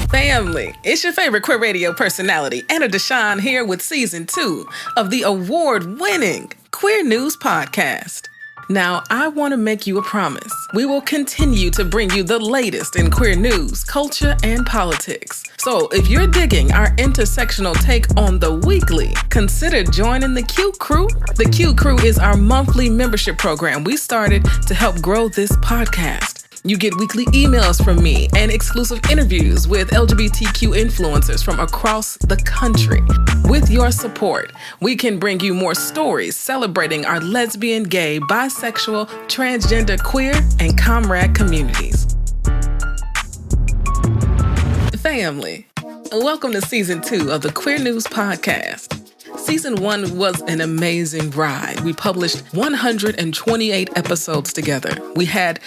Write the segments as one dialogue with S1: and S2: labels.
S1: Family, it's your favorite queer radio personality, Anna DeShawn, here with Season 2 of the award-winning Queer News Podcast. Now, I want to make you a promise. We will continue to bring you the latest in queer news, culture, and politics. So if you're digging our intersectional take on the weekly, consider joining the QCrew. The QCrew is our monthly membership program we started to help grow this podcast. You get weekly emails from me and exclusive interviews with LGBTQ influencers from across the country. With your support, we can bring you more stories celebrating our lesbian, gay, bisexual, transgender, queer, and comrade communities. Family, welcome to Season 2 of the Queer News Podcast. Season 1 was an amazing ride. We published 128 episodes together. We had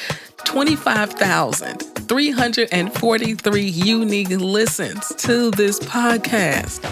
S1: 25,343 unique listens to this podcast.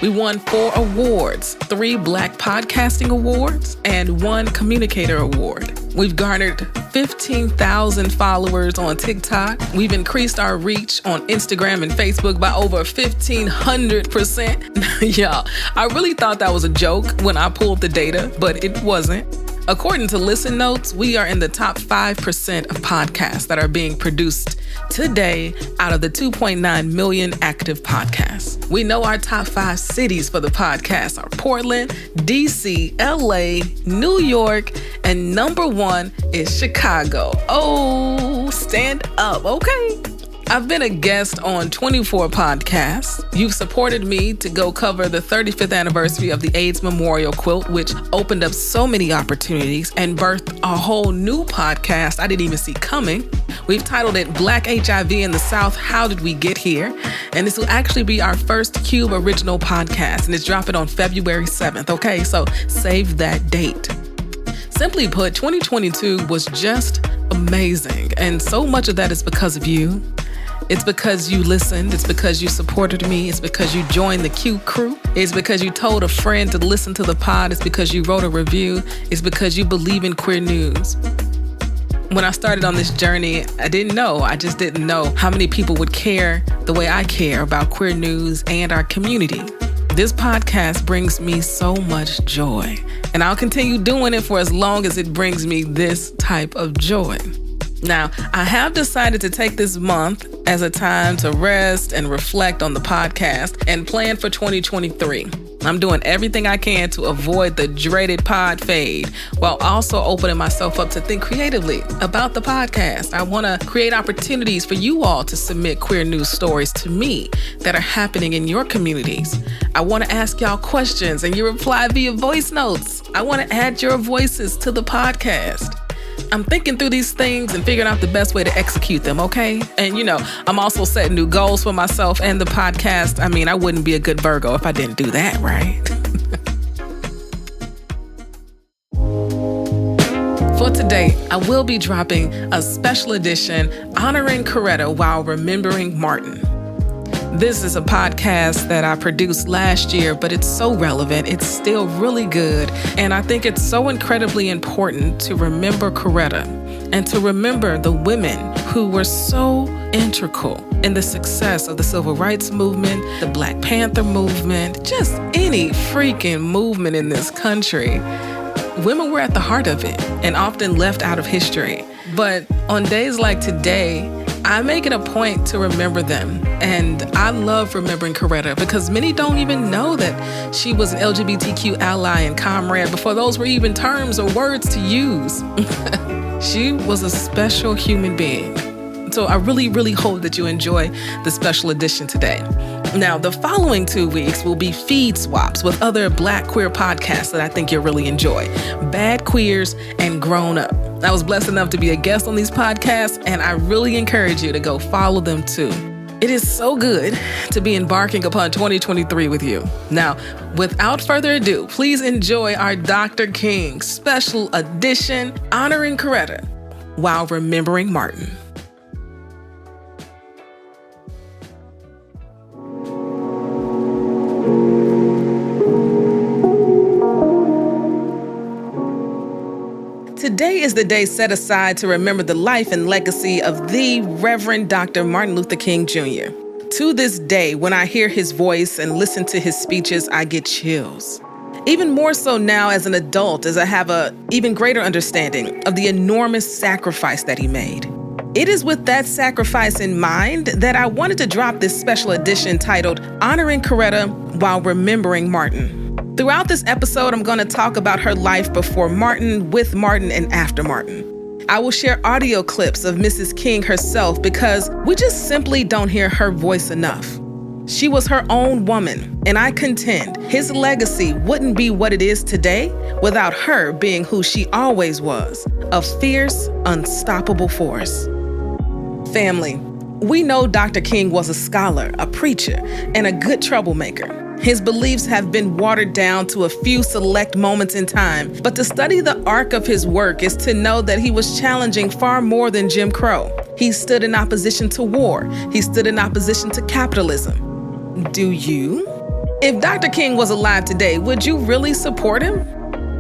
S1: We won 4 awards, 3 Black Podcasting Awards and 1 Communicator Award. We've garnered 15,000 followers on TikTok. We've increased our reach on Instagram and Facebook by over 1,500%. Y'all, I really thought that was a joke when I pulled the data, but it wasn't. According to Listen Notes, we are in the top 5% of podcasts that are being produced today out of the 2.9 million active podcasts. We know our top 5 cities for the podcast are Portland, DC, LA, New York, and number 1 is Chicago. Oh, stand up, okay? I've been a guest on 24 podcasts. You've supported me to go cover the 35th anniversary of the AIDS Memorial Quilt, which opened up so many opportunities and birthed a whole new podcast I didn't even see coming. We've titled it Black HIV in the South, How Did We Get Here? And this will actually be our first Qube original podcast, and it's dropping on February 7th, okay? So save that date. Simply put, 2022 was just amazing, and so much of that is because of you. It's because you listened. It's because you supported me. It's because you joined the QCrew. It's because you told a friend to listen to the pod. It's because you wrote a review. It's because you believe in queer news. When I started on this journey, I just didn't know how many people would care the way I care about queer news and our community. This podcast brings me so much joy, and I'll continue doing it for as long as it brings me this type of joy. Now, I have decided to take this month as a time to rest and reflect on the podcast and plan for 2023. I'm doing everything I can to avoid the dreaded pod fade while also opening myself up to think creatively about the podcast. I want to create opportunities for you all to submit queer news stories to me that are happening in your communities. I want to ask y'all questions and you reply via voice notes. I want to add your voices to the podcast. I'm thinking through these things and figuring out the best way to execute them, okay? And I'm also setting new goals for myself and the podcast. I mean, I wouldn't be a good Virgo if I didn't do that, right? For today, I will be dropping a special edition honoring Coretta while remembering Martin. This is a podcast that I produced last year, but it's so relevant. It's still really good. And I think it's so incredibly important to remember Coretta and to remember the women who were so integral in the success of the Civil Rights Movement, the Black Panther movement, just any freaking movement in this country. Women were at the heart of it and often left out of history. But on days like today, I make it a point to remember them. And I love remembering Coretta because many don't even know that she was an LGBTQ ally and comrade before those were even terms or words to use. She was a special human being. So I really, really hope that you enjoy the special edition today. Now, the following 2 weeks will be feed swaps with other Black queer podcasts that I think you'll really enjoy. Bad Queers and Grown Up. I was blessed enough to be a guest on these podcasts, and I really encourage you to go follow them too. It is so good to be embarking upon 2023 with you. Now, without further ado, please enjoy our Dr. King special edition honoring Coretta while remembering Martin. Today is the day set aside to remember the life and legacy of the Reverend Dr. Martin Luther King Jr. To this day, when I hear his voice and listen to his speeches, I get chills. Even more so now as an adult, as I have an even greater understanding of the enormous sacrifice that he made. It is with that sacrifice in mind that I wanted to drop this special edition titled Honoring Coretta While Remembering Martin. Throughout this episode, I'm going to talk about her life before Martin, with Martin, and after Martin. I will share audio clips of Mrs. King herself because we just simply don't hear her voice enough. She was her own woman, and I contend his legacy wouldn't be what it is today without her being who she always was, a fierce, unstoppable force. Family, we know Dr. King was a scholar, a preacher, and a good troublemaker. His beliefs have been watered down to a few select moments in time, but to study the arc of his work is to know that he was challenging far more than Jim Crow. He stood in opposition to war. He stood in opposition to capitalism. Do you? If Dr. King was alive today, would you really support him?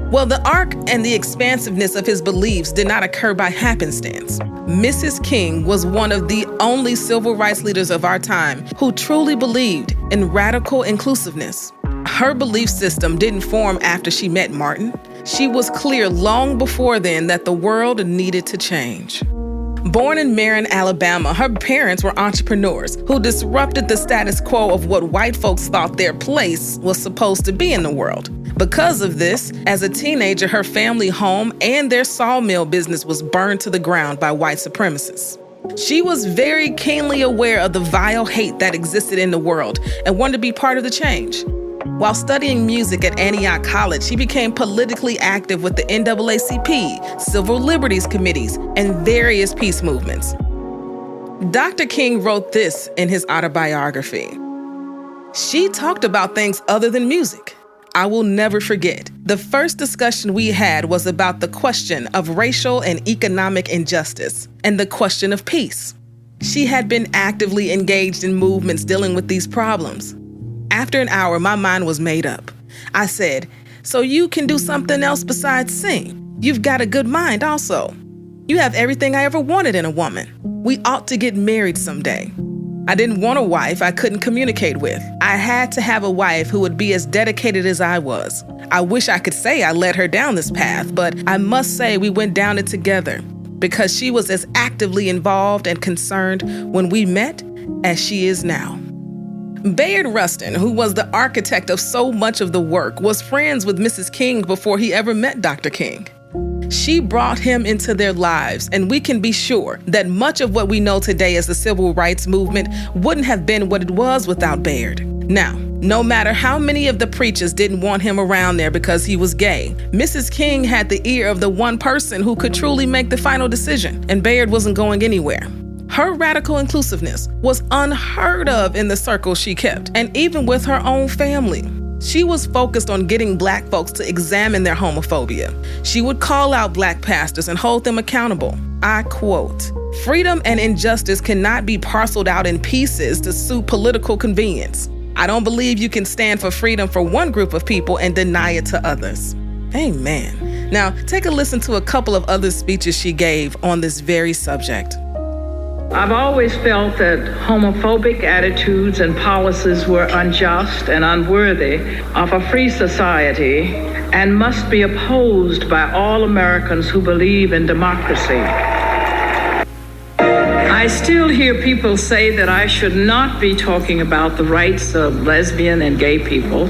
S1: Well, the arc and the expansiveness of his beliefs did not occur by happenstance. Mrs. King was one of the only civil rights leaders of our time who truly believed in radical inclusiveness. Her belief system didn't form after she met Martin. She was clear long before then that the world needed to change. Born in Marion, Alabama, her parents were entrepreneurs who disrupted the status quo of what white folks thought their place was supposed to be in the world. Because of this, as a teenager, her family home and their sawmill business was burned to the ground by white supremacists. She was very keenly aware of the vile hate that existed in the world and wanted to be part of the change. While studying music at Antioch College, she became politically active with the NAACP, Civil Liberties Committees, and various peace movements. Dr. King wrote this in his autobiography. She talked about things other than music. I will never forget. The first discussion we had was about the question of racial and economic injustice and the question of peace. She had been actively engaged in movements dealing with these problems. After an hour, my mind was made up. I said, "So you can do something else besides sing? You've got a good mind also. You have everything I ever wanted in a woman. We ought to get married someday." I didn't want a wife I couldn't communicate with. I had to have a wife who would be as dedicated as I was. I wish I could say I led her down this path, but I must say we went down it together because she was as actively involved and concerned when we met as she is now. Bayard Rustin, who was the architect of so much of the work, was friends with Mrs. King before he ever met Dr. King. She brought him into their lives, and we can be sure that much of what we know today as the civil rights movement wouldn't have been what it was without Bayard. Now, no matter how many of the preachers didn't want him around there because he was gay, Mrs. King had the ear of the one person who could truly make the final decision, and Bayard wasn't going anywhere. Her radical inclusiveness was unheard of in the circles she kept, and even with her own family. She was focused on getting Black folks to examine their homophobia. She would call out Black pastors and hold them accountable. I quote, "Freedom and injustice cannot be parceled out in pieces to suit political convenience. I don't believe you can stand for freedom for one group of people and deny it to others." Amen. Now, take a listen to a couple of other speeches she gave on this very subject.
S2: I've always felt that homophobic attitudes and policies were unjust and unworthy of a free society and must be opposed by all Americans who believe in democracy. I still hear people say that I should not be talking about the rights of lesbian and gay people,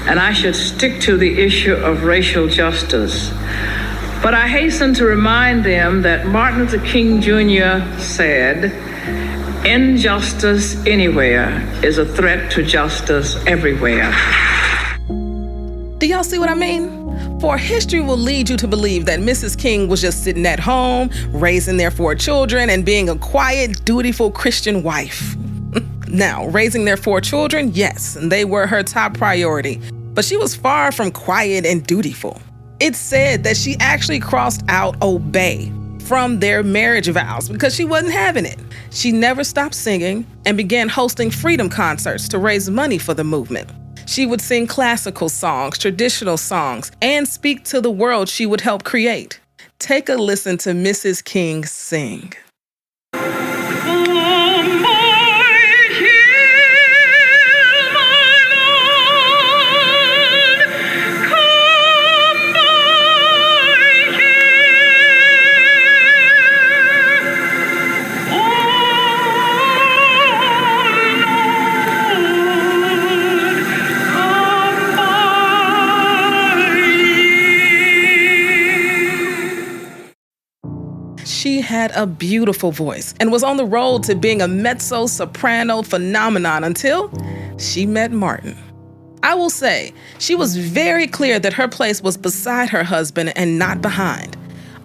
S2: and I should stick to the issue of racial justice. But I hasten to remind them that Martin Luther King Jr. said, "Injustice anywhere is a threat to justice everywhere."
S1: Do y'all see what I mean? For history will lead you to believe that Mrs. King was just sitting at home, raising their 4 children, and being a quiet, dutiful Christian wife. Now, raising their 4 children, yes, they were her top priority, but she was far from quiet and dutiful. It's said that she actually crossed out obey from their marriage vows because she wasn't having it. She never stopped singing and began hosting freedom concerts to raise money for the movement. She would sing classical songs, traditional songs, and speak to the world she would help create. Take a listen to Mrs. King sing. She had a beautiful voice and was on the road to being a mezzo-soprano phenomenon until she met Martin. I will say, she was very clear that her place was beside her husband and not behind.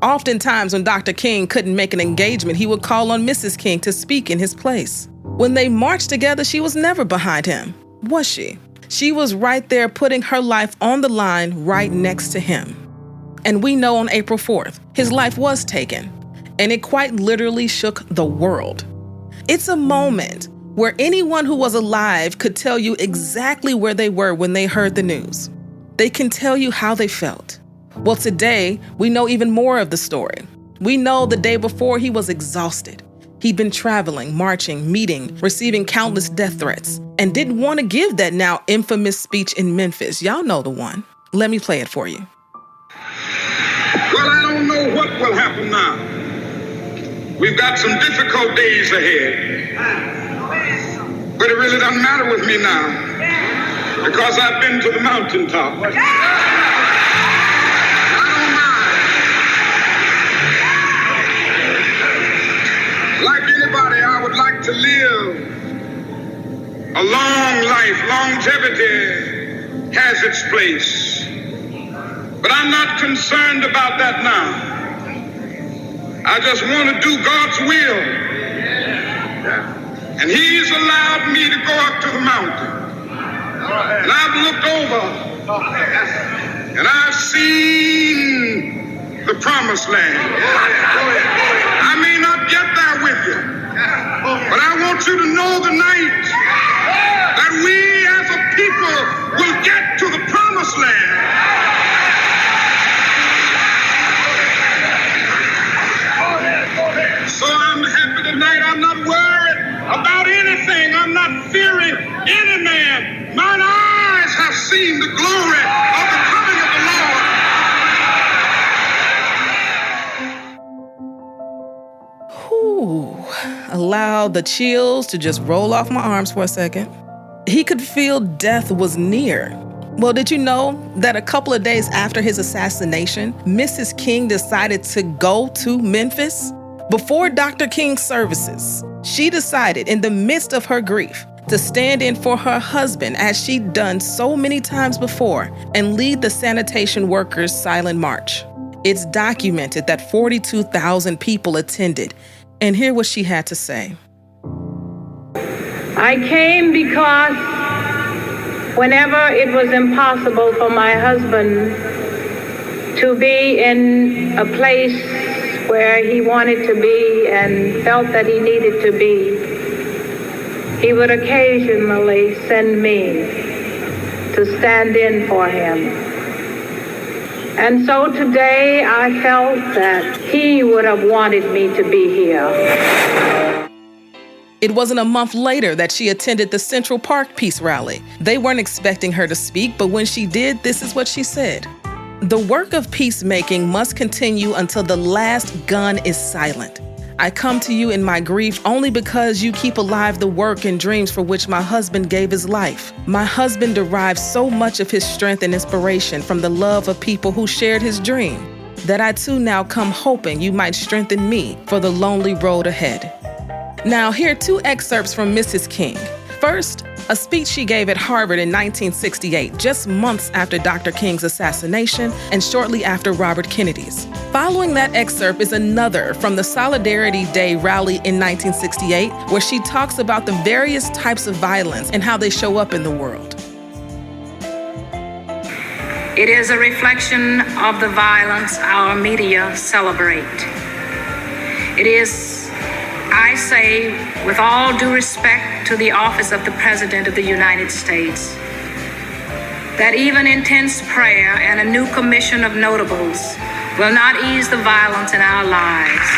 S1: Oftentimes when Dr. King couldn't make an engagement, he would call on Mrs. King to speak in his place. When they marched together, she was never behind him, was she? She was right there putting her life on the line right next to him. And we know on April 4th, his life was taken. And it quite literally shook the world. It's a moment where anyone who was alive could tell you exactly where they were when they heard the news. They can tell you how they felt. Well, today, we know even more of the story. We know the day before he was exhausted. He'd been traveling, marching, meeting, receiving countless death threats, and didn't want to give that now infamous speech in Memphis. Y'all know the one. Let me play it for you.
S3: Well, I don't know what will happen now. We've got some difficult days ahead. But it really doesn't matter with me now, because I've been to the mountaintop. I don't mind. Like anybody, I would like to live a long life. Longevity has its place. But I'm not concerned about that now. I just want to do God's will. And He's allowed me to go up to the mountain. And I've looked over and I've seen the promised land. I may not get there with you, but I want you to know tonight that we as a people will get to the promised land. So I'm happy tonight. I'm not worried about anything. I'm not fearing any man. Mine eyes have seen the glory of the coming of the Lord.
S1: Allow the chills to just roll off my arms for a second. He could feel death was near. Well, did you know that a couple of days after his assassination, Mrs. King decided to go to Memphis? Before Dr. King's services, she decided in the midst of her grief to stand in for her husband as she'd done so many times before and lead the sanitation workers' silent march. It's documented that 42,000 people attended, and hear what she had to say.
S2: I came because whenever it was impossible for my husband to be in a place where he wanted to be and felt that he needed to be, he would occasionally send me to stand in for him. And so today I felt that he would have wanted me to be here.
S1: It wasn't a month later that she attended the Central Park Peace Rally. They weren't expecting her to speak, but when she did, this is what she said. The work of peacemaking must continue until the last gun is silent. I come to you in my grief only because you keep alive the work and dreams for which my husband gave his life. My husband derived so much of his strength and inspiration from the love of people who shared his dream, that I too now come hoping you might strengthen me for the lonely road ahead. Now, here are two excerpts from Mrs. King. First, a speech she gave at Harvard in 1968, just months after Dr. King's assassination and shortly after Robert Kennedy's. Following that excerpt is another from the Solidarity Day rally in 1968, where she talks about the various types of violence and how they show up in the world.
S4: It is a reflection of the violence our media celebrate. It is, I say, with all due respect to the office of the President of the United States, that even intense prayer and a new commission of notables will not ease the violence in our lives.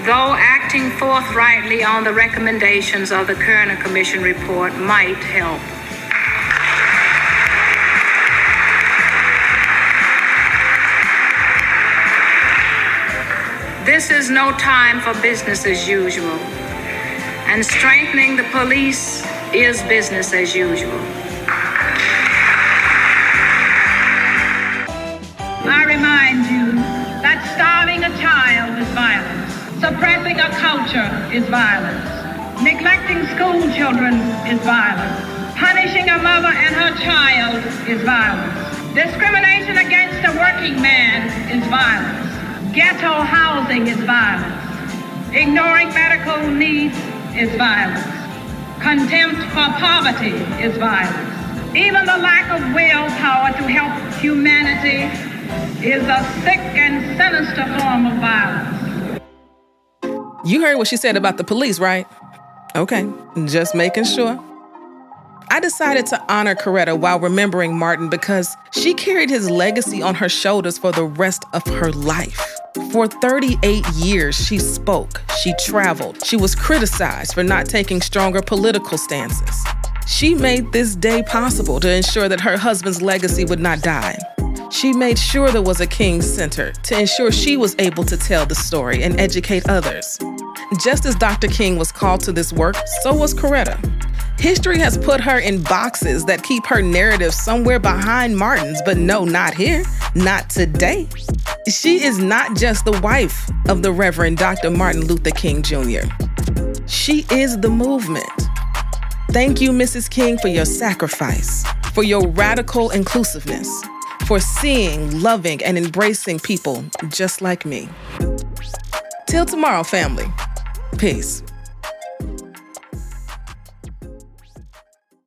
S4: Though acting forthrightly on the recommendations of the Kerner Commission report might help. This is no time for business as usual, and strengthening the police is business as usual.
S5: I remind you that starving a child is violence. Suppressing a culture is violence. Neglecting school children is violence. Punishing a mother and her child is violence. Discrimination against a working man is violence. Ghetto housing is violence. Ignoring medical needs is violence. Contempt for poverty is violence. Even the lack of willpower to help humanity is a sick and sinister form of violence.
S1: You heard what she said about the police, right? Okay, just making sure. I decided to honor Coretta while remembering Martin because she carried his legacy on her shoulders for the rest of her life. For 38 years, she spoke, she traveled, she was criticized for not taking stronger political stances. She made this day possible to ensure that her husband's legacy would not die. She made sure there was a King Center to ensure she was able to tell the story and educate others. Just as Dr. King was called to this work, so was Coretta. History has put her in boxes that keep her narrative somewhere behind Martin's, but no, not here, not today. She is not just the wife of the Reverend Dr. Martin Luther King Jr. She is the movement. Thank you, Mrs. King, for your sacrifice, for your radical inclusiveness, for seeing, loving, and embracing people just like me. Till tomorrow, family. Peace.